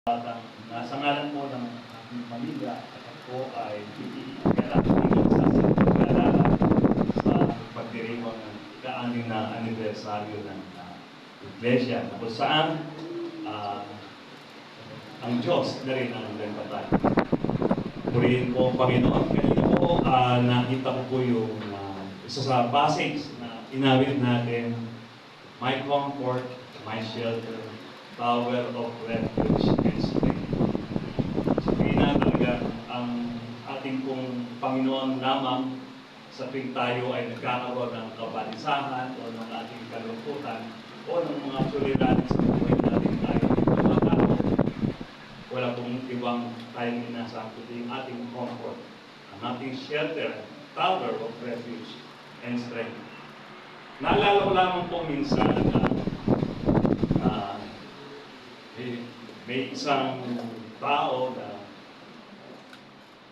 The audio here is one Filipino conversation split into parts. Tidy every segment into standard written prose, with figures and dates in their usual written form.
Nasa ngalan po ng aking pamilya at ako ay higit sa pag-aalala sa pagdiriwang ng ika-anim na anibersaryo ng Iglesia, kung saan ang Diyos na rin ang nagpatay. Purihin po ang Panginoon. Kanina po nakita ko po yung isa sa passage na inawit natin, my comfort, my shelter, tower of refuge and strength. Sabihin na talaga ang ating pong Panginoon lamang sa tuwing tayo ay nagkakaroon ng kabalisahan o ng ating kalungkutan o ng mga suliranin sa buhay natin tayo tumatao. Wala pong ibang tayong inasahan kundi yung ating comfort, ang ating shelter, tower of refuge and strength. Naalala ko lamang po minsan na may isang tao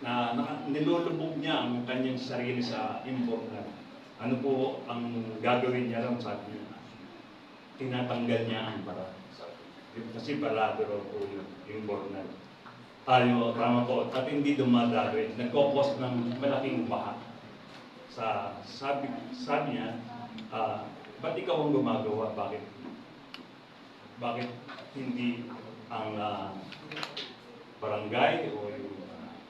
na nilulubog niya ang kanyang sarili sa imbornal. Ano po ang gagawin niya rin? Sabi niya, tinatanggal niya ang bara. Kasi barado raw po yung imbornal. Tayo, tama po, at hindi dumadaloy. Nagkopos ng malaking baha. Sabi niya, ba't ikaw ang gumagawa? Bakit hindi ang barangay o yung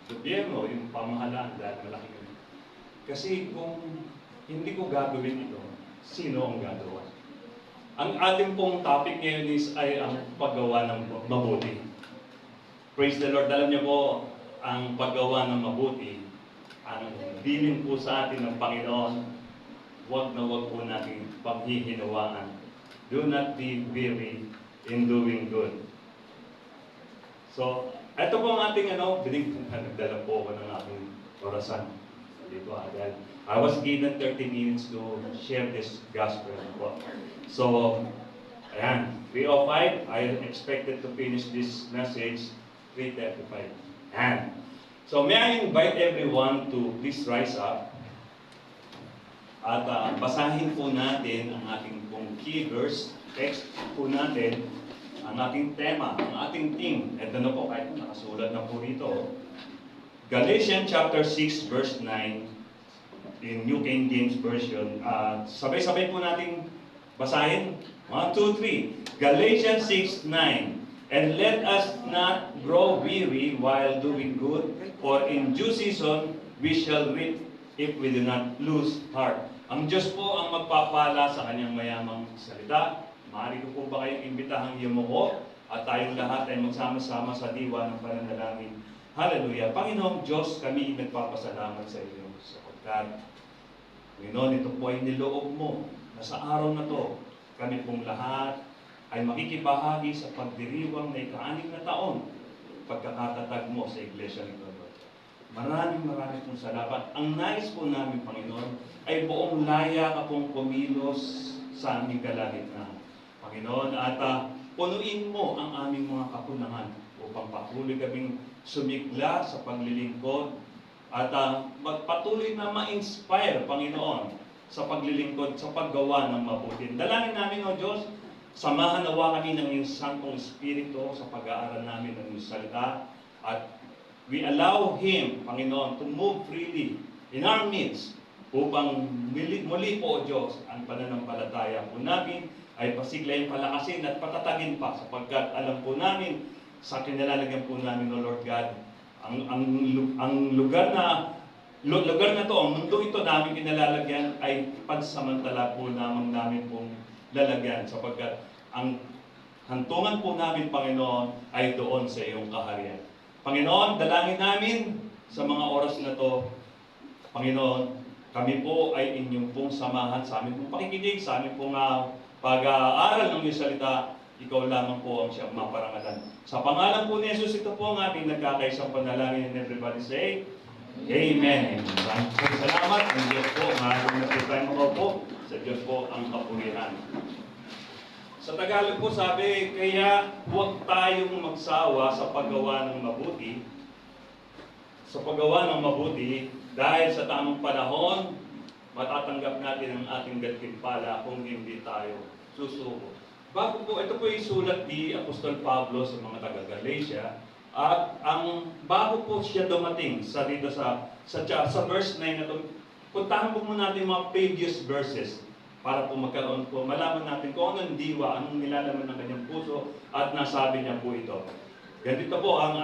gobyerno, yung pamahalaan dahil malaki kami? Kasi kung hindi ko gagawin ito, sino ang gagawa? Ang ating pong topic ngayon ay ang paggawa ng mabuti. Praise the Lord. Alam niyo po, ang paggawa ng mabuti, ang bilin po sa atin ng Panginoon, huwag na huwag po natin paghihinawaan. Do not be weary in doing good. So, ito po ang ating nagdala po ako ng aking orasan. Dito, dahil I was given 30 minutes to share this gospel. So, ayan, 3:05, I expected to finish this message 3:35. Ayan. So, may I invite everyone to please rise up at basahin po natin ang ating pong key verse, text po natin, ang ating tema, ang ating theme. Ito na po, kahit nakasulat na po rito. Galatians chapter 6 verse 9 in New King James Version. Sabay-sabay po nating basahin. 1, 2, 3. Galatians 6:9. And let us not grow weary while doing good, for in due season we shall reap if we do not lose heart. Ang Diyos po ang magpapala sa kanyang mayamang salita. Maaari ko po ba kayong imbitahang yumuko at tayong lahat ay magsama-sama sa diwa ng pananalangin. Hallelujah. Panginoong Diyos, kami nagpapasalamat sa iyo sapagkat, Panginoon, ito po ay niloob mo na sa araw na to, kami pong lahat ay makikibahagi sa pagdiriwang na ika-6 na taon pagkakatatag mo sa iglesia nito. Maraming pong salamat. Ang nais po namin, Panginoon, ay buong laya ka pong kumilos sa aming kalagitnaan. Panginoon, at punuin mo ang aming mga kakulangan upang patuloy kaming sumigla sa paglilingkod at patuloy na ma-inspire, Panginoon, sa paglilingkod, sa paggawa ng mabuti. Dalangin namin, O Diyos, samahan nawa kami ng iyong Santong Espiritu sa pag-aaral namin ng iyong salita at we allow Him, Panginoon, to move freely in our midst upang muli po, O Diyos, ang pananampalataya po namin ay pasiglayin, palakasin at patatagin pa sapagkat alam po namin sa kinalalagyan po namin, O Lord God, ang lugar na to, ang mundo ito namin kinalalagyan ay pansamantala po namin pong lalagyan sapagkat ang hantungan po namin, Panginoon, ay doon sa iyong kaharian. Panginoon, dalangin namin sa mga oras na to, Panginoon, kami po ay inyong pong samahan sa amin pong pakikinig, sa amin pong pag-aaral ng iyong salita. Ikaw lamang po ang siyang maparangalan. Sa pangalan po ni Jesus, ito po ang aming nagkakaisang panalangin, and everybody say, Amen. Maraming salamat. Ang Diyos po, maraming na po tayo makaupo. Sa Diyos po ang kapurihan. Sa Tagalog po sabi, kaya huwag tayong magsawa sa paggawa ng mabuti. Sa paggawa ng mabuti, dahil sa tamang panahon, matatanggap natin ang ating gantimpala kung hindi tayo susuko. ito po yung sulat ni Apostol Pablo sa mga taga-Galatia. At bago po siya dumating dito sa verse 9 na ito, puntahan po muna natin yung mga previous verses para po magkaroon po, malaman natin kung anong diwa, anong nilalaman ng kanyang puso, at nasabi niya po ito. Ganito po ang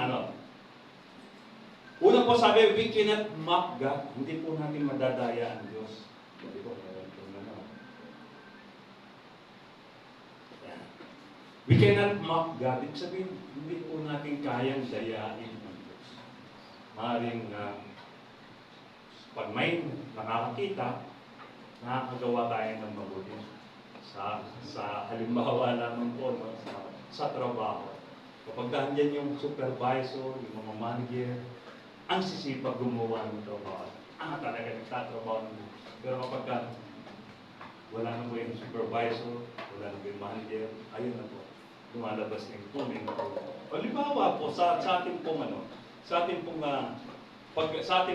una po sabi, we cannot mock God. Hindi po natin madadaya ang Diyos. Hindi po, we cannot mock God. Ibig sabihin, hindi po natin kayang dayain ang Diyos. Maring pag may nakakakita, nakakagawa tayo ng mabuti. Sa halimbawa lamang po, sa trabaho. Kapag nandiyan yung supervisor, yung mga manager, ang sisipag gumawa ng trabaho. Talaga nagtatrabaho. Pero kapag wala na po yung supervisor, wala na po yung manager, ayun na po. Lumalabas ng tuning po. Halimbawa po, sa ating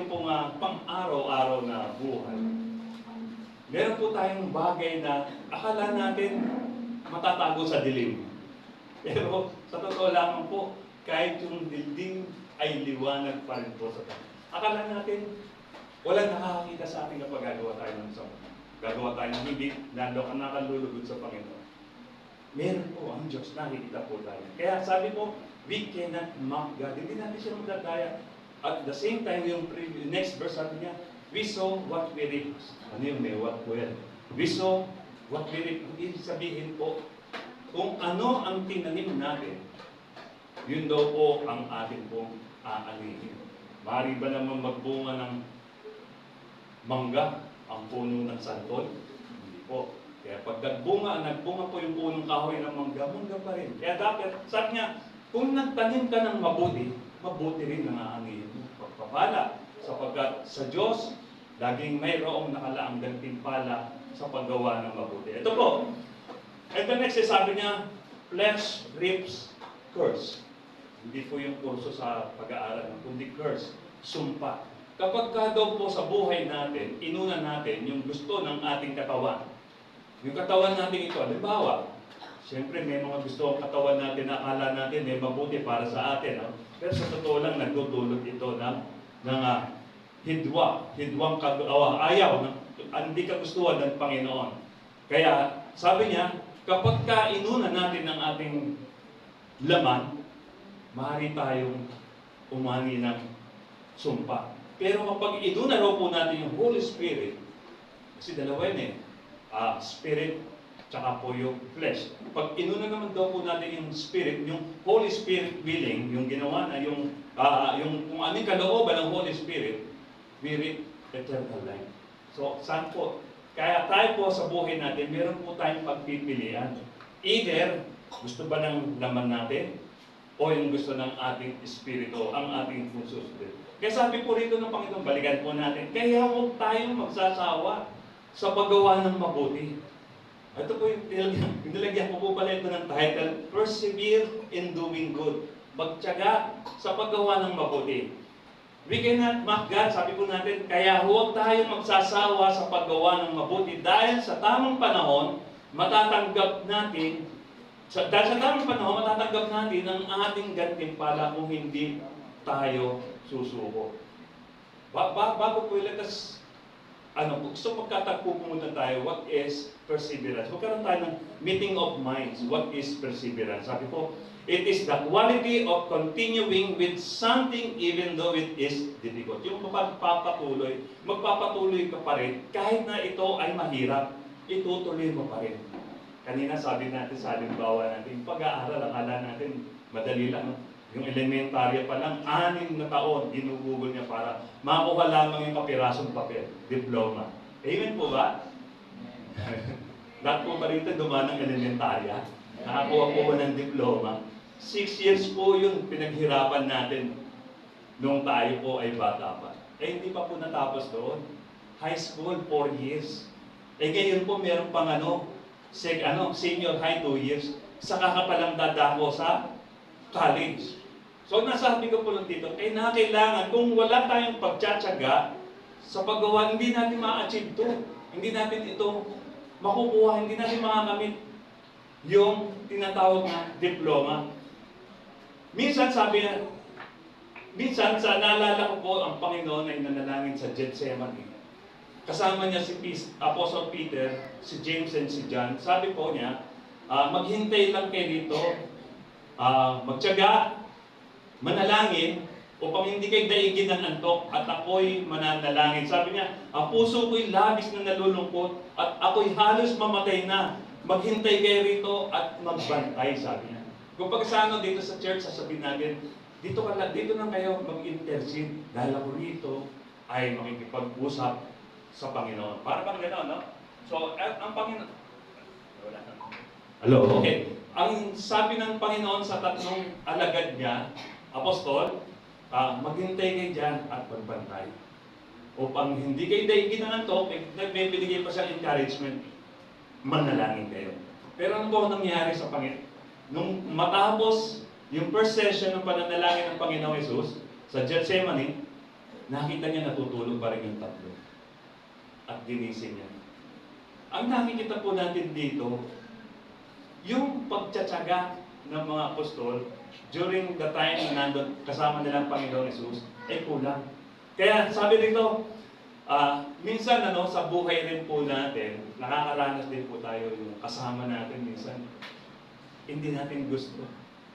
pong pang-araw-araw na buhay, meron po tayong bagay na akala natin matatago sa dilim. Pero sa totoo lamang po, kahit yung dilding ay liwanag pa rin po sa tayo. Akala natin, walang nakakakita sa atin kapag gagawa tayo ng hindi, nakalulugod sa Panginoon. Meron po ang Diyos, nakikita po tayo. Kaya sabi po, we cannot mock God. Hindi natin siya madadaya. At the same time, yung next verse sabi niya, we sow what we reap. Ano yung may what well? We sow what we reap. Ibig sabihin po, kung ano ang tinanim natin, yun daw po ang atin pong aanihin. Maaari ba naman magbunga ng mangga ang puno ng santol? Hindi po. Kaya pag nagbunga po yung punong kahoy ng mangga pa rin. Kaya dapat, sabi niya, kung nagtanim ka ng mabuti, mabuti rin ang aanihin mo. Pagpapala. Sapagkat sa Diyos, laging mayroong nakalaang gantimpala sa paggawa ng mabuti. Ito po. And the next is, sabi niya, flesh reaps curse. Hindi po yung kurso sa pag-aaral, kundi curse, sumpa. Kapag ka daw po sa buhay natin, inuna natin yung gusto ng ating katawan. Yung katawan natin ito, halimbawa, siyempre may mga gusto ang katawan natin na akala natin may mabuti para sa atin. No? Pero sa totoo lang, nagdudulot ito ng hidwang ayaw, hindi kagustuhan ng Panginoon. Kaya, sabi niya, kapag ka inuna natin ang ating laman, maaari tayong umani ng sumpa. Pero kapag inuna raw po natin yung Holy Spirit, kasi dalawa yun Spirit, tsaka po yung flesh. Pag inuna naman daw po natin yung Spirit, yung Holy Spirit willing, yung ginawa na, yung kung ano yung kalooban ng Holy Spirit, we reap eternal life. So, saan po? Kaya tayo po sa buhay natin, meron po tayong pagpipilian. Either, gusto ba ng laman natin, o yung gusto ng ating espiritu, ang ating puso. Kaya sabi po rito ng Panginoon, balikan po natin, kaya huwag tayong magsasawa sa paggawa ng mabuti. Ito po yung nilagyan ko po pala ito ng title, Persevere in Doing Good. Magtiyaga sa paggawa ng mabuti. We cannot mock God, sabi po natin, kaya huwag tayong magsasawa sa paggawa ng mabuti dahil sa tamang panahon, matatanggap natin ang ating gantimpala kung hindi tayo susuko. Bago po ilatas, gusto magkatagpo pumunta tayo, what is perseverance? Magkaroon tayo ng meeting of minds, what is perseverance? Sabi po, it is the quality of continuing with something even though it is difficult. Yung magpapatuloy ka pa rin, kahit na ito ay mahirap, itutuloy mo pa rin. Kanina sabi natin sa halimbawa natin, pag-aaral, akala natin, madali lang. Yung elementarya pa lang, 6 na taon, ginugugol niya para makuha lamang yung kapirasong papel, diploma. Amen po ba? Lahat po ba rito dumaan ng elementarya? Nakakuha po ba ng diploma? 6 years po yun pinaghirapan natin nung tayo po ay bata pa. Hindi pa po natapos doon. High school, 4 years. Ngayon po meron pang senior high 2 years. Saka ka palang dadako sa college. So nasabi ko po lang dito, kailangan kung wala tayong pagtsatsaga sa paggawa, hindi natin ma-achieve to. Hindi natin ito makukuha, hindi natin makakamit. yung tinatawag na diploma. Minsan sabi niya, minsan sa naalala ko po ang Panginoon ay nanalangin sa Gethsemane. Kasama niya si Apostle Peter, si James and si John. Sabi po niya, maghintay lang kayo dito, magtiyaga, manalangin, upang hindi kayo daigin ng antok at ako'y mananalangin. Sabi niya, ang puso ko'y labis na nalulungkot at ako'y halos mamatay na. Maghintay kayo rito at magbantay, sabi niya. Kung pag sa dito sa church, sasabihin natin, dito lang kayo mag-intercede dahil ako rito ay makikipag-usap sa Panginoon. Para bang gano'n, no? So, ang Panginoon... Wala na. Hello? Okay. Ang sabi ng Panginoon sa tatlong alagad niya, apostol, maghintay kayo dyan at magbantay. Upang hindi kayo daigin ng antok, may binigay pa siya encouragement, manalangin kayo. Pero ano ba nangyari sa Panginoon? Nung matapos yung first session ng pananalangin ng Panginoong Hesus sa Gethsemane, nakita niya natutulog pa rin yung tatlo. At ginising niya. Ang nakikita po natin dito, yung pagtsatsaga ng mga apostol during the time na nandun kasama nila ang Panginoong Hesus ay kulang. Kaya sabi dito, minsan sa buhay rin po natin, nakakaranas din po tayo yung kasama natin minsan. Hindi natin gusto.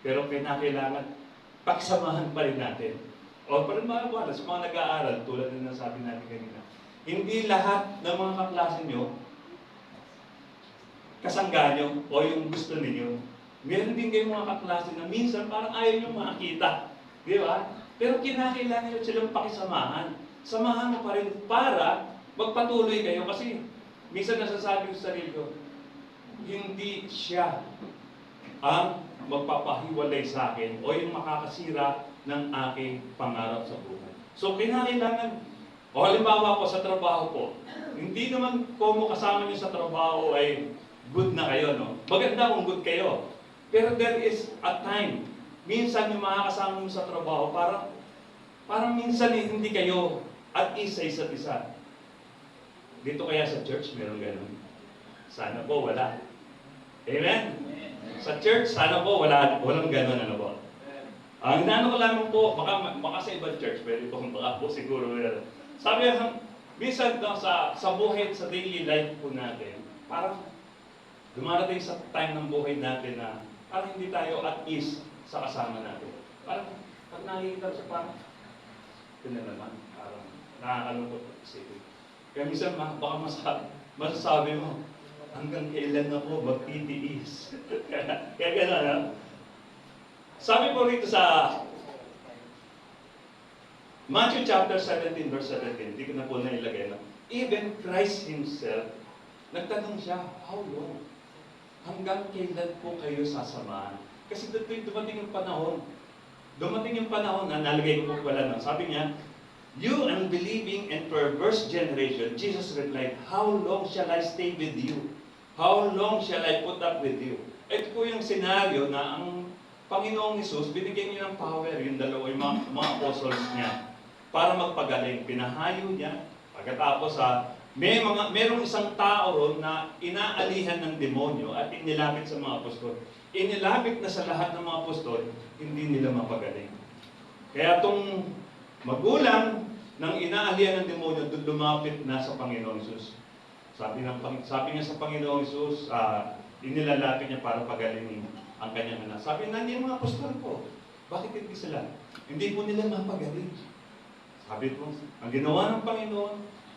Pero kailangan pagsamahan pa rin natin. O pa rin mga sa mga nag-aaral, tulad din ng sabi natin kanina, hindi lahat ng mga kaklase nyo, kasangga nyo, o yung gusto ninyo. Meron din kayong mga kaklase na minsan parang ayaw nyo makakita. Di ba? Pero kinakailangan nyo silang pakisamahan. Samahan mo pa rin para magpatuloy kayo. Kasi minsan nasasabi ko sa sarili ko, hindi siya ang magpapahiwalay sa akin o yung makakasira ng aking pangarap sa buhay. So, kinakailangan, o halimbawa po sa trabaho po, hindi naman kung kasama niyo sa trabaho ay good na kayo, no? Maganda kung good kayo. Pero there is a time, minsan yung makakasama mo sa trabaho, parang minsan hindi kayo at isa isa't isa. Dito kaya sa church, meron ganun. Sana po wala. Amen? Sa church, sana po walang ganun, ano po. Ang inaano ko lamang po, baka sa ibang church, pwede baka po siguro. Sabi minsan sa buhay, sa daily life po natin, parang dumarating sa time ng buhay natin na parang hindi tayo at ease sa kasama natin. Parang pag nakikita sa parang, ito na naman, parang nakakalungkot at isipin. Kaya minsan baka masasabi mo, hanggang kailan ako magtitiis. Kaya gano'n, no? Sabi po rito sa Matthew chapter 17, verse 17, hindi ko na po nailagay, no? Even Christ Himself, nagtanong siya, how long? Hanggang kailan po kayo sasamahan? Kasi dumating yung panahon na nalagay ko po pala, no? Sabi niya, you unbelieving and perverse generation, Jesus replied, how long shall I stay with you? How long shall I put up with you? Ito po yung senaryo na ang Panginoong Hesus, binigyan niya ng power yung dalawa, yung mga apostles niya para magpagaling. Pinahayo niya. Pagkatapos merong isang tao ron na inaalihan ng demonyo at inilapit sa mga apostol. Inilapit na sa lahat ng mga apostol, hindi nila mapagaling. Kaya itong magulang ng inaalihan ng demonyo, doon lumapit na sa Panginoong Hesus. Sabi niya sa Panginoong Hesus, inilalapit niya para pagalingin ang kanyang anak. Sabi na niya mga apostol ko, bakit hindi sila? Hindi po nila mapagaling. Sabi po, ang ginawa ng Panginoon,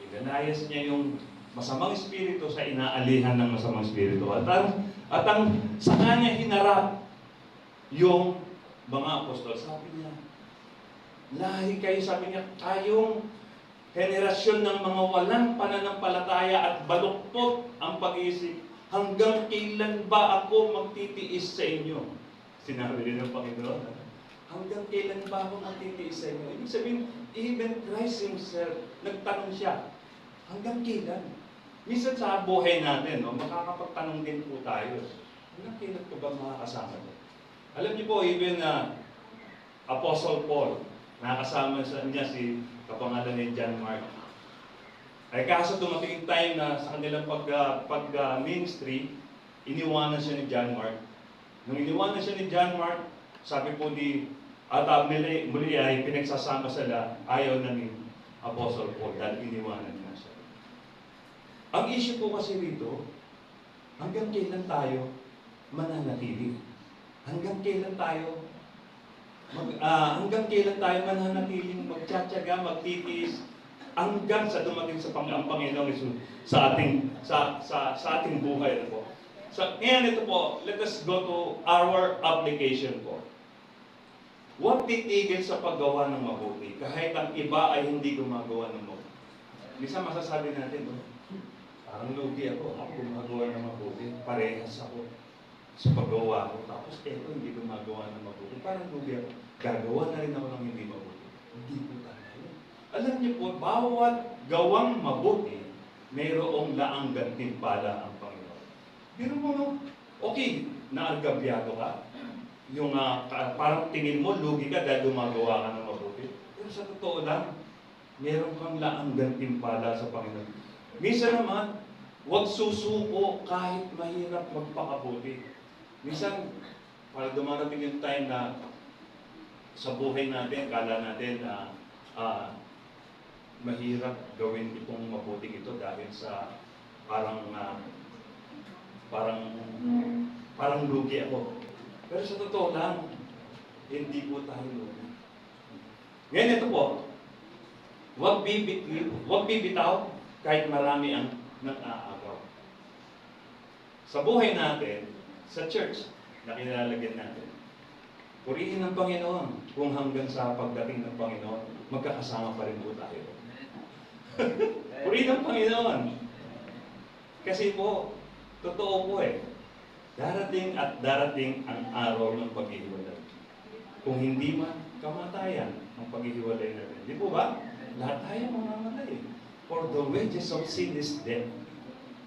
ilanayas niya yung masamang espiritu sa inaalihan ng masamang espiritu. At ang sa kanya hinarap yung mga apostol. Sabi niya, lahi kayo, sabi niya, kayong henerasyon ng mga walang pananampalataya at baluktot ang pag-iisip, hanggang kailan ba ako magtitiis sa inyo? Sinabi rin ng Panginoon, hanggang kailan ba ako magtitiis sa inyo? Ibig sabihin, even Christ Himself, nagtanong siya, hanggang kailan? Minsan sa buhay natin, makakapagtanong din po tayo, hanggang kailan ko ba makakasama niya? Alam niyo po, even Apostle Paul, nakasama niya si kapangalan ni John Mark. Ay kaso dumating time na sa kanilang pag-ministry, iniwanan siya ni John Mark. Nung iniwanan siya ni John Mark, sabi po ni muli ay pinagsasama sila, ayaw na ni Apostle Paul dahil iniwanan na siya. Ang issue po kasi rito, hanggang kailan tayo mananatili? Hanggang kailan tayo mananatiling magtsatsaga, magtitiis, hanggang sa dumating sa ang Panginoong Hesus sa ating buhay na po. So, ngayon ito po, let us go to our application po. Huwag titigil sa paggawa ng mabuti, kahit ang iba ay hindi gumagawa ng mabuti. Minsan masasabi natin, parang lugi ako gumagawa ng mabuti, parehas ako sa paggawa ko, tapos eto hindi gumagawa ng mabuti, parang lugi ako, gagawa na rin ako ng hindi mabuti. Hindi po tayo. Alam niyo po, bawat gawang mabuti, mayroong laang gantimpala ang Panginoon. Pero mo, okay, naagabyado ka, yung parang tingin mo, lugi ka dahil gumagawa ka ng mabuti. Pero sa totoo lang, meron kang laang gantimpala sa Panginoon. Minsan naman, huwag susuko kahit mahirap magpakabuti. Minsan, para dumarating yung time na sa buhay natin, kala natin na mahirap gawin itong mabuting ito dahil sa parang lugi ako. Pero sa totoo lang, hindi po tayo lugi. Ngayon ito po, huwag bibitaw kahit marami ang nag-aagaw. Sa buhay natin, sa church na kinalalagyan natin, purihin ng Panginoon kung hanggang sa pagdating ng Panginoon, magkakasama pa rin po tayo. Purihin ng Panginoon. Kasi po, totoo po darating at darating ang araw ng paghihiwalay. Kung hindi man, kamatayan ang paghihiwalay natin. Di po ba? Lahat tayo mamamatay. For the wages of sin is death.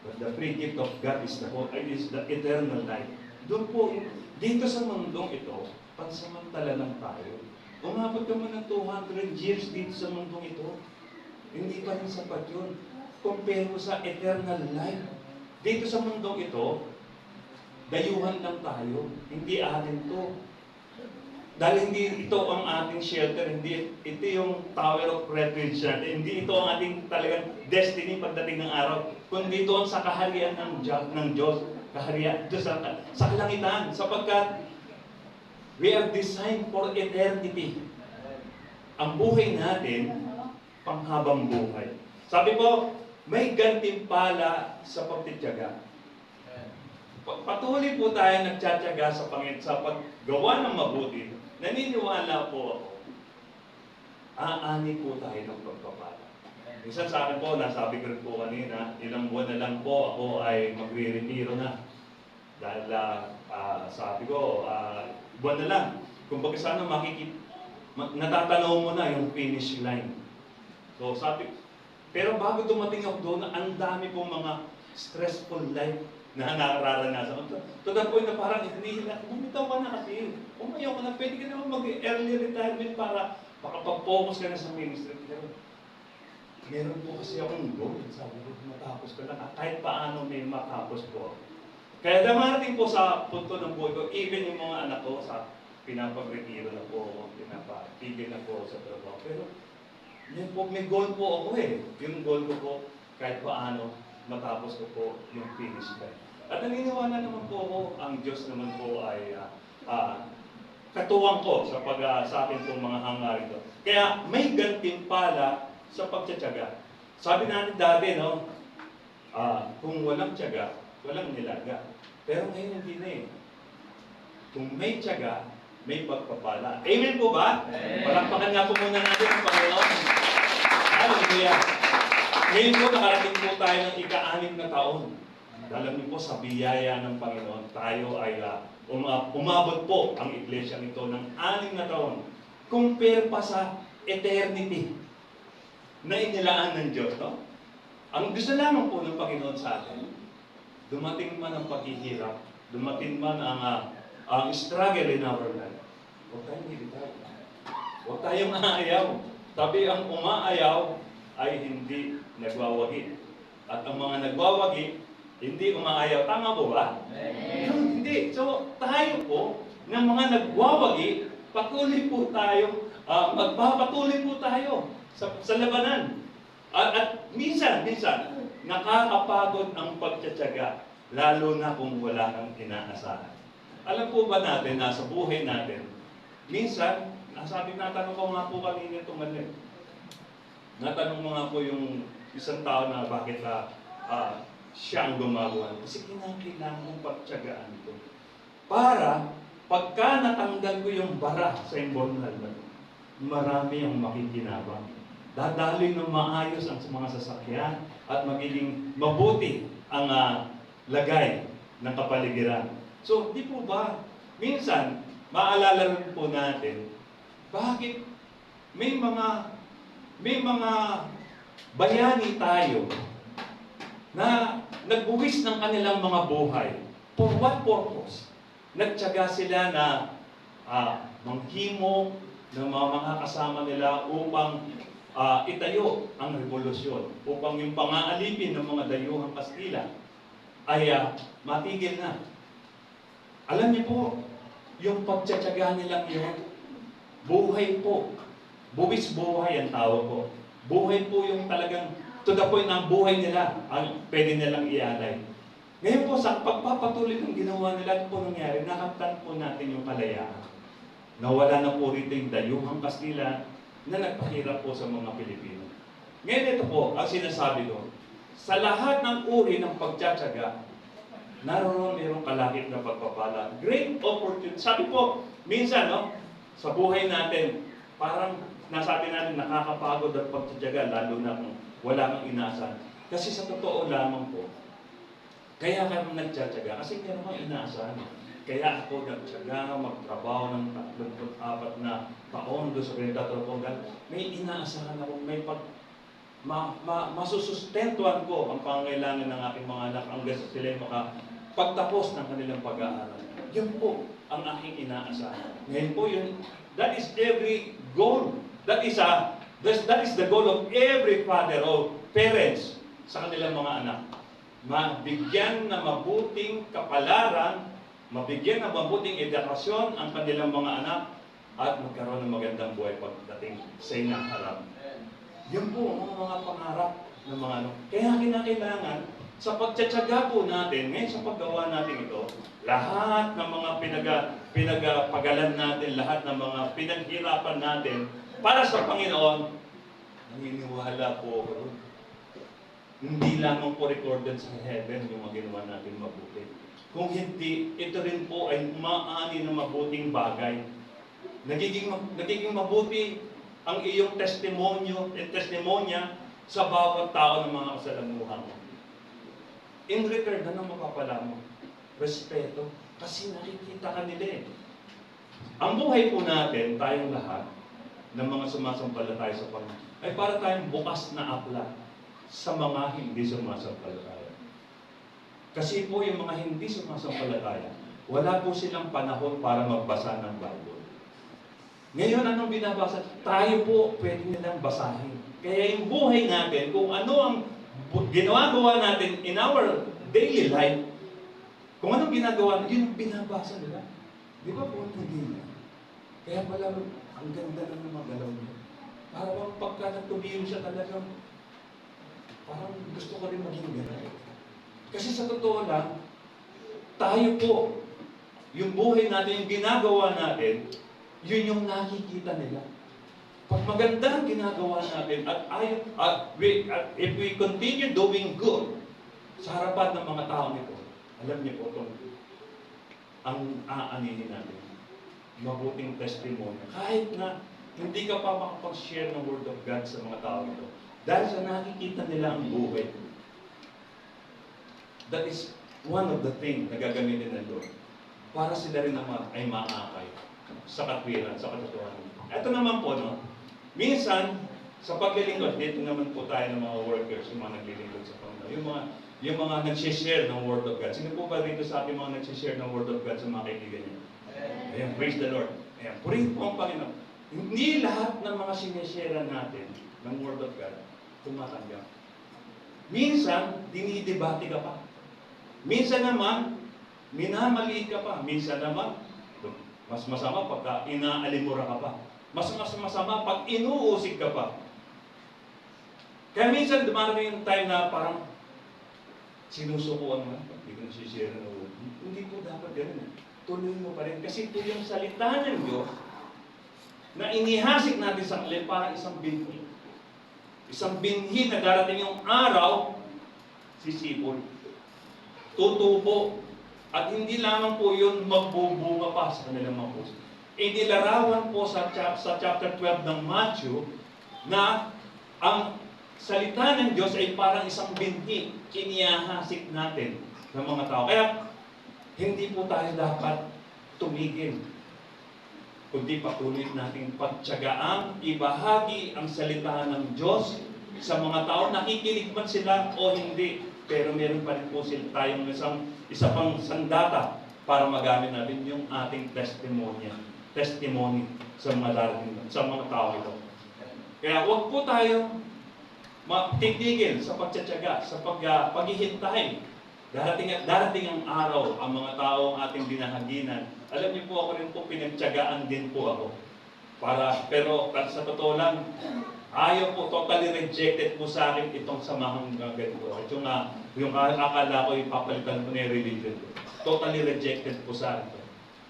But the free gift of God is the eternal life. Doon po, dito sa mundong ito, pansamantala lang tayo. Umabot ka man ng 200 years dito sa mundong ito. Hindi pa rin sapat yun. Compare mo sa eternal life. Dito sa mundong ito, dayuhan lang tayo. Hindi atin to. Dahil hindi ito ang ating shelter, hindi ito yung tower of refuge natin, hindi ito ang ating talagang destiny pagdating ng araw, kundi ito ang sa kaharian ng Diyos, kaharian Diyos sa kalangitan, sapagkat we are designed for eternity. Ang buhay natin, panghabang buhay. Sabi po, may gantimpala sa pagtitiyaga. Patuloy po tayo nagtsatsaga sa Panginoon sa paggawa ng mabuti. Naniniwala po ako, aani po tayo ng pagpapala. Minsan sa akin po, nasabi ko rin po kanina, ilang buwan na lang po ako ay magre-retiro na. Dahil sabi ko, buwan na lang. Kung baga sana natatanaw mo na yung finish line. So sabi, pero bago dumating ako doon, ang dami pong mga stressful life na nakararanasan. To the point na parang hinihila, bumitaw ka na kasi. Umayaw ka na, pwede ka naman mag-early retirement para makapag-focus ka na sa ministry. Pero meron po kasi akong goal. Sabi ko, matapos ko lang. Kahit paano may matapos po. Kaya damarating po sa punto ng buhay ko, even yung mga anak ko, pinapag-retiro na po, pinapapigil na po sa trabaho. Pero yun po, may goal po ako Yung goal ko po, kahit paano, matapos ko po yung finish line. At naniniwala naman po ako, ang Diyos naman po ay katuwang ko sa akin pong mga hangarin ko. Kaya may gantimpala sa pagtsatsaga. Sabi natin dati, kung walang tsaga, walang nilaga. Pero ngayon hindi na Kung may tsaga, may pagpapala. Amen po ba? Palakpakan nga po muna natin ang Panginoon. Hallelujah! Ngayon po, nakarating po tayo ng ika-6 na taon. Alam niyo po, sa biyaya ng Panginoon, tayo ay umabot po ang iglesia nito ng 6 na taon. Compare pa sa eternity na inilaan ng Diyos. Ang gusto lamang po ng Panginoon sa atin, dumating man ang paghihirap, dumating man ang struggle in our life, huwag tayong hilitaw. Huwag tayong aayaw. Sabi, ang umaayaw ay hindi nagwawagi. At ang mga nagwawagi, Hindi umaayaw. Tama po ba? Hindi. So, tayo po, ng mga nagwawagi, patuloy po tayo, magpapatuloy po tayo sa labanan. At minsan, nakakapagod ang pagtsatsaga, lalo na kung wala kang inaasahan. Alam po ba natin na sa buhay natin, minsan, natanong ko nga po kanina itong mali. Natanong mo nga po yung isang tao na bakit siya ang gumagawa. Kasi kinakailangan kong pagtsagaan ito. Para, pagka natanggal ko yung bara sa imburnal na ito, marami ang makikinabang. Dadaloy ng maayos ang mga sasakyan at magiging mabuti ang lagay ng kapaligiran. So, di po ba, minsan, maalala rin po natin, bakit may mga bayani tayo na nagbuwis ng kanilang mga buhay. For what purpose? Nagtyaga sila na manghimo ng mga kasama nila upang itayo ang revolusyon, upang yung pang-aalipin ng mga dayuhang Kastila ay matigil na. Alam niyo po, yung pagtsatsaga nilang yun, buhay po. Buwis buhay ang tawag ko. Buhay po yung talagang to the point ng buhay nila ang pwede nilang ialay. Ngayon po, sa pagpapatuloy ng ginawa nila, ito po nangyari, nakamtan po natin yung kalayaan. Nawala na po rito yung dayuhang Kastila na nagpahirap po sa mga Pilipino. Ngayon ito po, ang sinasabi ko, sa lahat ng uri ng pagtsatsaga, naroon mayroong kalakip na pagpapala. Great opportunity. Sabi po, minsan, sa buhay natin, parang nasabi natin nakakapagod ang pagtsatsaga, lalo na kung wala kang inaasahan. Kasi sa totoo lamang po, kaya kami nagtsatsaga, kasi meron kang inaasahan. Kaya ako nagtsaga, magtrabaho ng 34 na taon doon sa pinagtatrabaho. May inaasahan ako, may masusustentuhan ko ang pangailangan ng aking mga anak hanggang sa sila makapagtapos ng kanilang pag-aaral. Yun po ang aking inaasahan. Ngayon po yun, that is every goal. That is the goal of every father or parents sa kanilang mga anak. Mabigyan na mabuting kapalaran, mabigyan ng mabuting edukasyon ang kanilang mga anak at magkaroon ng magandang buhay pagdating sa inaharap. Yun po ang mga pangarap ng mga ano. Kaya kinakailangan sa pagtsatsaga po natin, ngayon sa paggawa natin ito, lahat ng mga pinagpagalan natin, lahat ng mga pinaghirapan natin para sa Panginoon, naniniwala po ako. Hindi lamang po recorded sa heaven yung mga ginawa natin mabuti. Kung hindi, ito rin po ay umaani ng mabuting bagay. Nagiging mabuti ang iyong testimonya sa bawat tao ng mga kasalamuhan mo. In return, ano mapapala mo? Respeto. Kasi nakikita ka nila eh. Ang buhay po natin, tayong lahat, ng mga sumasampalataya sa Panginoon, ay para tayong bukas na akla sa mga hindi sumasampalataya. Kasi po yung mga hindi sumasampalataya, wala po silang panahon para magbasa ng Bible. Ngayon, anong binabasa? Tayo po pwede nilang basahin. Kaya yung buhay natin, kung ano ang ginagawa natin in our daily life, kung anong ginagawa natin, yun ang binabasa nila. Di ba po hindi na? Kaya pala, ang ganda lang ng magalaw niya. Parang pagka nagtumiro siya talagang, parang gusto ko rin maging gano'n. Kasi sa totoo lang, tayo po, yung buhay natin, yung ginagawa natin, yun yung nakikita nila. Pag maganda ang ginagawa natin, if we continue doing good sa harapan ng mga tao nito, alam niyo po itong ang aaninin natin. Mabuting testimony. Kahit na hindi ka pa makapag-share ng Word of God sa mga tao nito, dahil sa nakikita nila ang buhay. That is one of the things na gagamitin ng Lord para sila rin naman ay maakay sa katwiran, sa katotohanan. Ito naman po, minsan, sa paglilingkod, dito naman po tayo ng mga workers, yung mga naglilingkod sa Panginoon, yung mga nagsishare ng Word of God. Sino po ba dito sa ating mga nagsishare ng Word of God sa mga kaibigan niyo? Ayan, praise the Lord. Ayan, purihin po ang Panginoon. Hindi lahat ng mga sinishare natin ng Word of God tumatanggap. Minsan, dinidebate ka pa. Minsan naman, minamaliit ka pa. Minsan naman, mas masama pagka inaalimura ka pa. Mas masama pag inuusig ka pa. Kaya minsan dumarating yung time na parang sinusukuan mo, hindi ko nasisira na ulo. Hindi po dapat ganun. Tuloy mo pa rin. Kasi ito yung salita ng Diyos na inihasik natin sa alin para isang binhi. Isang binhi na darating yung araw, sisipol. Tutubo. At hindi lamang po yun magbubunga pa sa kanilang mga puso. Inilarawan po sa chapter 12 ng Matthew na ang salita ng Diyos ay parang isang binhi. Inihasik natin ng mga tao. Kaya hindi po tayo dapat tumigil, kundi patuloy natin pagtiyagaang ibahagi ang salita ng Diyos sa mga tao. Nakikinig man sila o hindi, pero meron pa rin po sila tayong isa pang sandata para magamit natin yung ating testimony sa mga darating, sa mga tao ito. Kaya huwag po tayong titigil sa pagtitiyaga, sa paghihintay. Darating ang araw, ang mga tao ang ating binahaginan. Alam niyo po, ako rin po pinagtiyagaan din po ako. Pero sa totoo lang, ayaw po, totally rejected po sa akin itong samahang ganito. At yung akala ko ipapalitan ko na yung religion ko. Totally rejected po sa akin.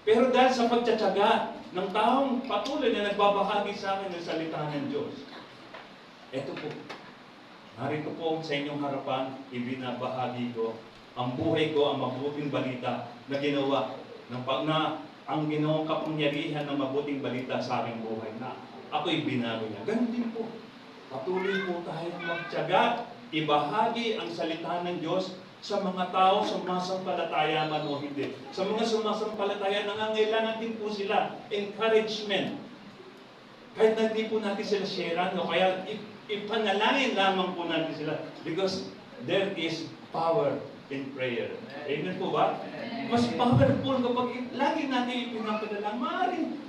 Pero dahil sa pagtitiyaga ng taong patuloy na nagbabahagi sa akin ng salita ng Diyos, eto po, narito po sa inyong harapan, ibinabahagi ko ang buhay ko, ang mabuting balita na ginawa ang ginawang kapangyarihan ng mabuting balita sa aking buhay na ako'y binago niya. Ganun din po. Patuloy po tayong magtiyaga, ibahagi ang salita ng Diyos sa mga tao, sumasampalataya man o hindi. Sa mga sumasampalataya, nangangailangan din po sila encouragement. Kahit na hindi po natin sila sharean, o kaya ipanalangin lamang po natin sila because there is power in prayer. Amen po ba? Mas powerful kapag lagi natin ipinapadala.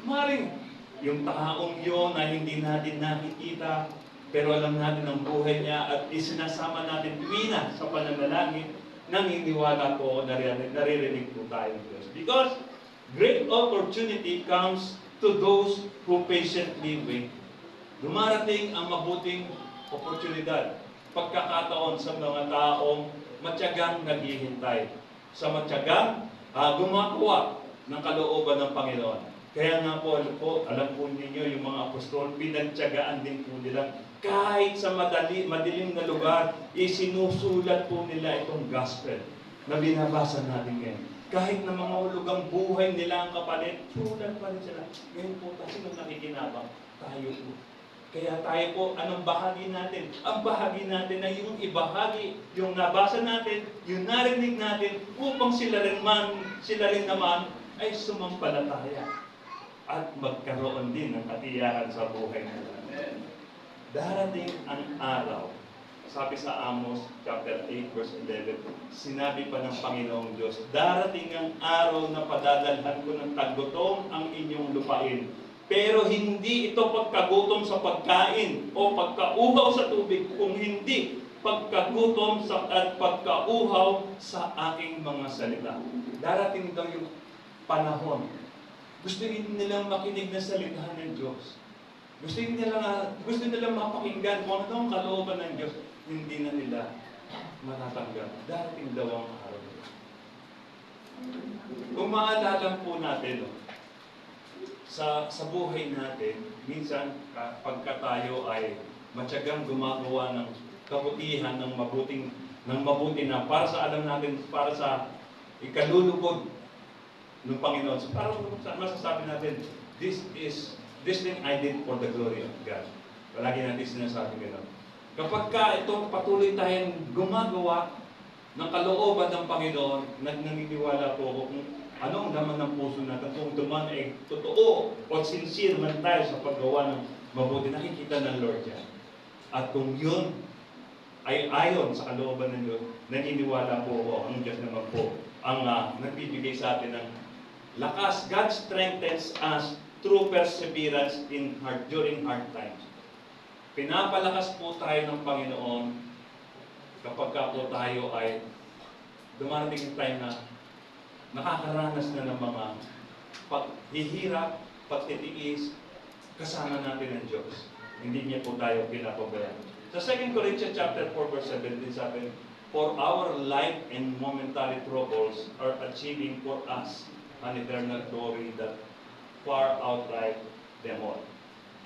Maring yung taong yun na hindi natin nakikita, pero alam natin ang buhay niya at isinasama natin tuwina sa pananalangin, naniniwala po, naririnig po tayo ng Diyos. Because great opportunity comes to those who patiently wait. Dumarating ang mabuting oportunidad, pagkakataon sa mga taong matyagang naghihintay, sa matyagang gumagawa ng kalooban ng Panginoon. Kaya nga po, alam po ninyo, yung mga apostol, pinagtyagaan din po nila. Kahit sa madilim na lugar, isinusulat po nila itong gospel na binabasa natin ngayon. Kahit na mga hulugang buhay nila ang kapalit, sulat pa rin sila. Ngayon po, kasi nung nakikinabang, tayo po. Kaya tayo po, anong bahagi natin? Ang bahagi natin na yung ibahagi, yung nabasa natin, yung narinig natin, upang sila rin naman ay sumampalataya at magkaroon din ng katiyakan sa buhay nila. Darating ang araw, sabi sa Amos chapter 8 verse 11, sinabi pa ng Panginoong Diyos, darating ang araw na padadalhan ko ng taggutom ang inyong lupain. Pero hindi ito pagkagutom sa pagkain o pagkauhaw sa tubig, kung hindi pagkagutom at pagkauhaw sa aking mga salita. Darating daw yung panahon. Gusto nilang makinig na salita ng Diyos. Gusto nilang mapakinggan kung ano ang kalooban ng Diyos. Hindi na nila matatanggap. Darating daw ang araw. Kung maalala po natin, sa buhay natin, minsan pagka tayo ay matyagang gumagawa ng kabutihan, ng mabuti na para sa alam natin, para sa ikalulugod ng Panginoon. So para masasabi natin, this thing I did for the glory of God. Palagi natin sinasabi gano'n. Kapag ito patuloy tayong gumagawa ng kalooban ng Panginoon, naniniwala po ako kung ano ang laman ng puso natin, kung duman ay totoo o sincere man tayo sa paggawa ng mabuti, nakikita ng Lord yan. At kung yun ay ayon sa kalooban ng Diyos, naniniwala po ako ang Diyos naman po ang nagbibigay sa atin ng lakas. God strengthens us through perseverance during hard times. Pinapalakas po tayo ng Panginoon kapag po tayo ay dumarating yung time na nakakaranas na ng mga paghihirap, pagtitiis, kasama natin ang Diyos. Hindi niya po tayo pinapabayaan. Sa 2 Corinthians chapter 4 verse 17 sabi, "For our light and momentary troubles are achieving for us an eternal glory that far outright them all."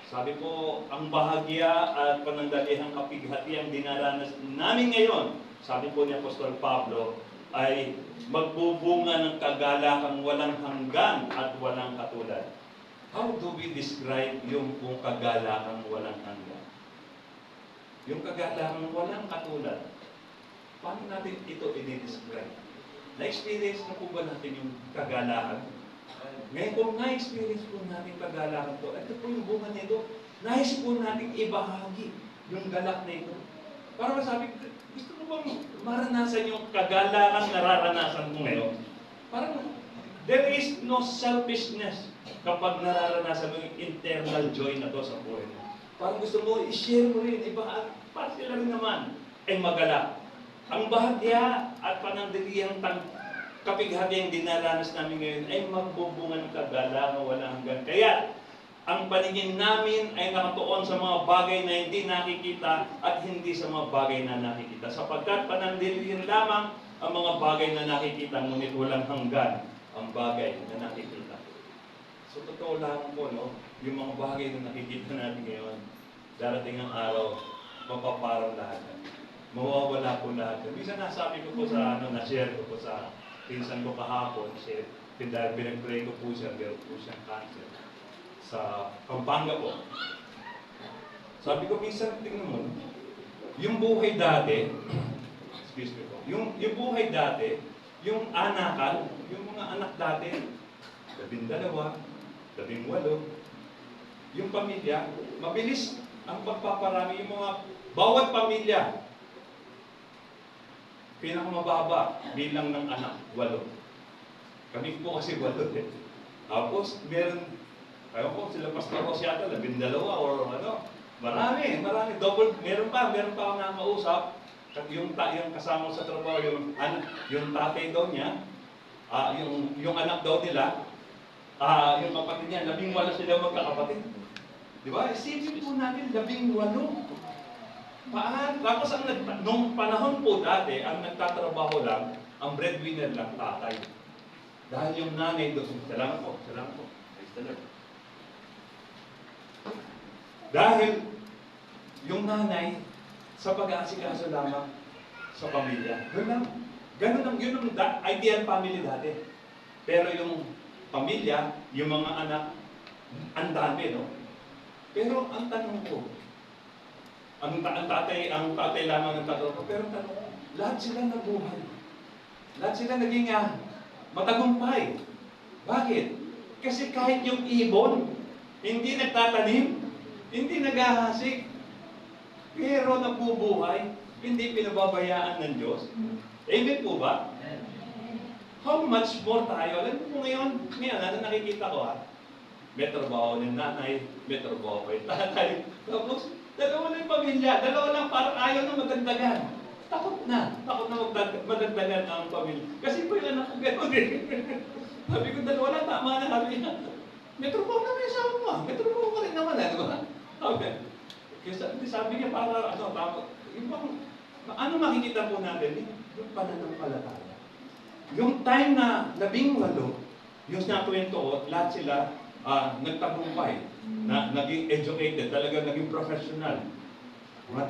Sabi po, ang bahagya at panandalihang kapighati ang dinaranas namin ngayon, sabi po ni Apostol Pablo, ay magbubunga ng kagalakang walang hanggan at walang katulad. How do we describe yung kung kagalakang walang hanggan? Yung kagalakang walang katulad. Paano natin ito i-describe? Na-experience na po ba natin yung kagalakan? Ngayon kung na-experience po natin kagalakan to, ito po yung bunga nito. Nais po natin ibahagi yung galak na ito. Para masabi, gusto mo bang maranasan yung kagalakan nararanasan mo ngayon? Parang, there is no selfishness kapag nararanasan mo yung internal joy na to sa buhay mo. Parang gusto mo, i-share mo rin, para sila rin naman ay magalak. Ang bahagya at panandalihang kapighati ang dinaranas namin ngayon ay magbubunga ng kagalakan wala hanggan. Kaya, ang paningin namin ay nakatuon sa mga bagay na hindi nakikita at hindi sa mga bagay na nakikita. Sapagkat panandalihin lamang ang mga bagay na nakikita, ngunit walang hanggan ang bagay na nakikita. So, totoo lang po, no? Yung mga bagay na nakikita natin ngayon, darating ang araw, mapaparang lahat. Mawawala po lahat. Minsan nasabi ko po sa, na-share ko po sa pinsan ko kahapon, dahil pinag-pray ko po siya, meron po siyang cancer sa Pampanga po. Sabi ko, minsan, tingnan mo, yung buhay dati, excuse me po, yung buhay dati, yung anakan, yung mga anak dati, 12, 18, yung pamilya, mabilis ang pagpaparami, yung mga bawat pamilya, pinakamababa bilang ng anak, 8. Kami po kasi 8 eh. Tapos, ayaw po, sila Pastor Ross yata, 12 or ano. Marami. Double, meron pa ako nakausap. Yung kasama sa trabaho, yung tatay daw niya, yung anak daw nila, yung kapatid niya, 11 sila magkakapatid. Di ba? Isipin po natin, 11. Tapos nung panahon po dati, ang nagtatrabaho lang, ang breadwinner lang, tatay. Dahil yung nanay doon, salamat po. Praise the Lord. Dahil yung nanay, sa pag-aasikaso lamang sa pamilya. Yun ang ideal family dati. Pero yung pamilya, yung mga anak, ang dami, no? Pero ang tanong ko, ang tatay lamang ang tatrabaho, pero ang tanong ko, lahat sila nabuhay. Lahat sila naging matagumpay. Bakit? Kasi kahit yung ibon, hindi nagtatanim, hindi naghahasik, pero nabubuhay, hindi pinababayaan ng Diyos. Amen po ba? How much more tayo? Alam mo ngayon, ano nakikita ko may trabaho ng nanay, may trabaho ko yung tatay. Tapos, dalawa lang yung pamilya, dalawa lang parang ayaw na magdagdagan. Takot na magdagdagan ang pamilya. Kasi po yung anak ko gano'n eh. Sabi ko, dalawa lang, tama na. Sabi niya, may trabaho na may asawa mo. May trabaho ka rin naman, di ba? Sabi niya, para, ano makikita po natin? Yung pananampalataya. Yung time na 18, yung nakwento, lahat sila nagtagumpay, naging educated, talaga naging professional. Mga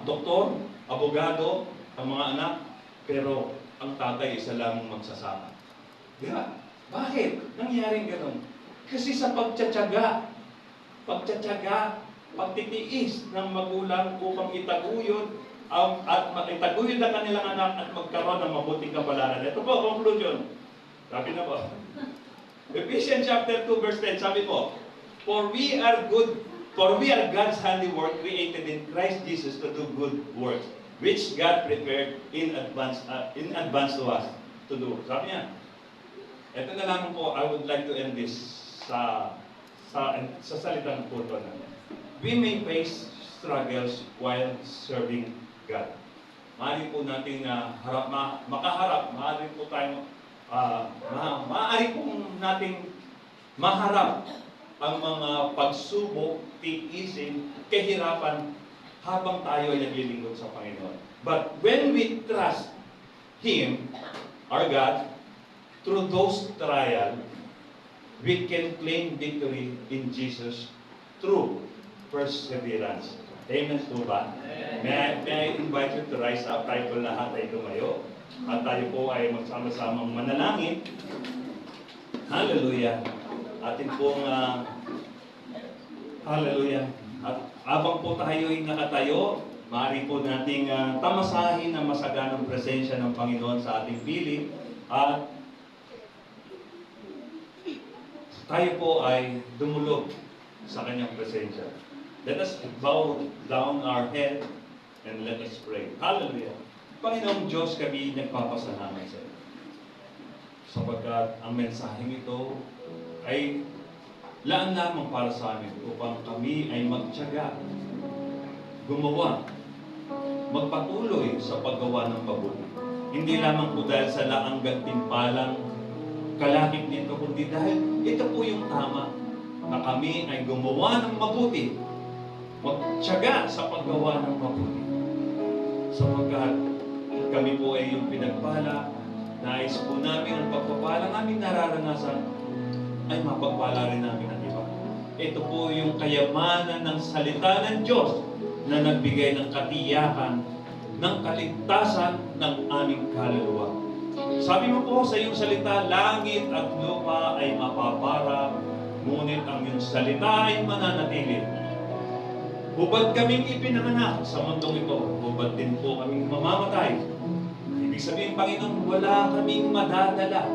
doktor, abogado, ang mga anak, pero ang tatay isa lang magsasama. Di ba? Bakit? Nangyaring gano'n? Kasi sa pagtsatsaga, pagtitiis ng magulang upang itaguyod at itaguyod ang kanilang anak at magkaroon ng mabuting kapalaran. Ito po, conclusion. Sabi na po. Ephesians chapter 2 verse 10, sabi po, For we are God's handiwork created in Christ Jesus to do good works, which God prepared in advance to us to do. Sabi niya, ito na lang po, I would like to end this sa salitang po ito na. We may face struggles while serving God. maaari po natin makaharap, maaari po tayo, maaari po natin maharap ang mga pagsubok, tiisin, kahirapan habang tayo ay naglilingkod sa Panginoon. But when we trust Him, our God, through those trials, we can claim victory in Jesus through perseverance. Amen po ba? May I invite you to rise up, tayo po lahat ay tumayo, at tayo po ay magsama-samang manalangin. Hallelujah! Atin pong, hallelujah! At habang po tayo ay nakatayo, maaari po nating tamasahin ang masaganang presensya ng Panginoon sa ating piling. At tayo po ay dumulog sa kanyang presensya. Let us bow down our head and let us pray. Hallelujah! Panginoong Diyos, kami nagpapasalamat sa iyo. Sapagkat ang mensaheng ito ay laan lamang para sa amin upang kami ay magtiyaga, gumawa, magpatuloy sa paggawa ng mabuti. Hindi lamang po dahil sa laang gantimpalang kalakip nito, kundi dahil ito po yung tama na kami ay gumawa ng mabuti, magtiyaga sa paggawa ng mabuti. Sapagkat kami po ay yung pinagpala, nais po namin ang pagpapala namin nararanasan ay mapagpala rin namin ang iba. Ito po yung kayamanan ng salita ng Diyos na nagbigay ng katiyakan ng kaligtasan ng aming kaluluwa. Sabi mo po sa iyong salita, langit at lupa ay mapapara, ngunit ang iyong salita ay mananatili. Hubad kaming ipinanganak sa mundong ito, hubad din po kaming mamamatay. Ibig sabihin, Panginoon, wala kaming madadala.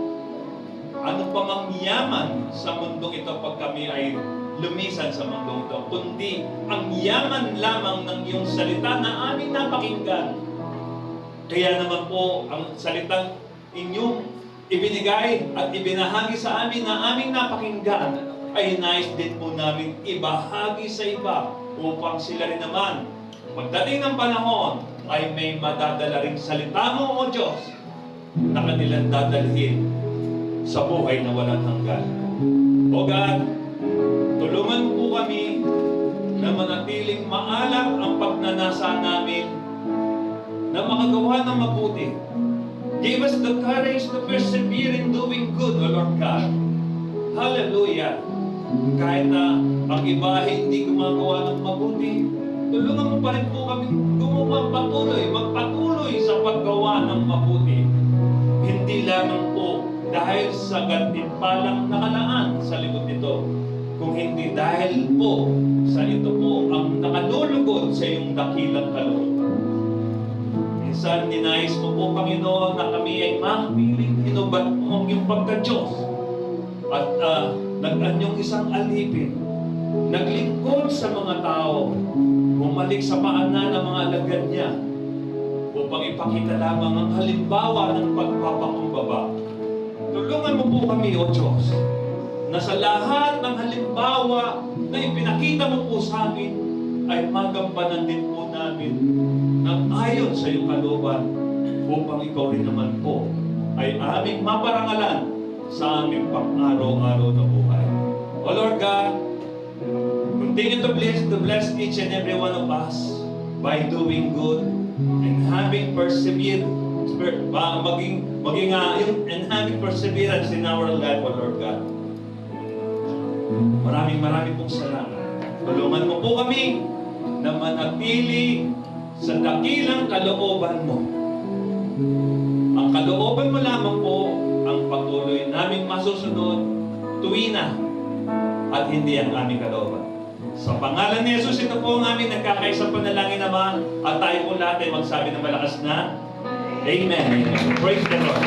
Ano pa mang yaman sa mundong ito pag kami ay lumisan sa mundong ito, kundi ang yaman lamang ng iyong salita na aming napakinggan. Kaya naman po, ang salitang inyong ibinigay at ibinahagi sa amin na aming napakinggan ay nais din po namin ibahagi sa iba upang sila rin naman pagdating ng panahon ay may madadala ring salita mo, O Diyos, na kanilang dadalhin sa buhay na walang hanggan. O God, tulungan mo po kami na manatiling maalam ang pagnanasa namin na makagawa ng mabuti. Give us the courage to persevere in doing good, O Lord God. Hallelujah! Kahit na ang iba hindi gumagawa ng mabuti, tulungan mo pa rin po kami magpatuloy sa paggawa ng mabuti. Hindi lamang po dahil sa gantimpalang nakalaan sa likod nito, kung hindi dahil po sa ito po ang nakalulugod sa iyong dakilang kalooban. Minsan, ninais mo po, Panginoon, na kami ay makapiling hinubad mo ang iyong pagka-Diyos. At nag-anyong isang alipin, naglingkod sa mga tao, bumalik sa paanan ng mga alagad niya, upang ipakita lamang ang halimbawa ng pagpapakumbaba. Tulungan mo po kami, O Diyos, na sa lahat ng halimbawa na ipinakita mo po sa amin, ay magampanan din po namin ng ayon sa iyong kalooban, upang ikaw rin naman po ay aming maparangalan sa aming pang-araw-araw na buhay. O Lord God, continue to bless each and every one of us by doing good and having perseverance, and having perseverance in our life, O Lord God. Maraming pong salamat. Tulungan mo po kami na manatili sa dakilang kalooban mo. Ang kalooban mo lamang po ang patuloy naming masusunod tuwina at hindi ang aming kalooban. Sa pangalan ni Jesus, ito po ang aming nagkakaisang panalangin naman at tayo po lahat ay magsabi ng malakas na Amen. Praise the Lord.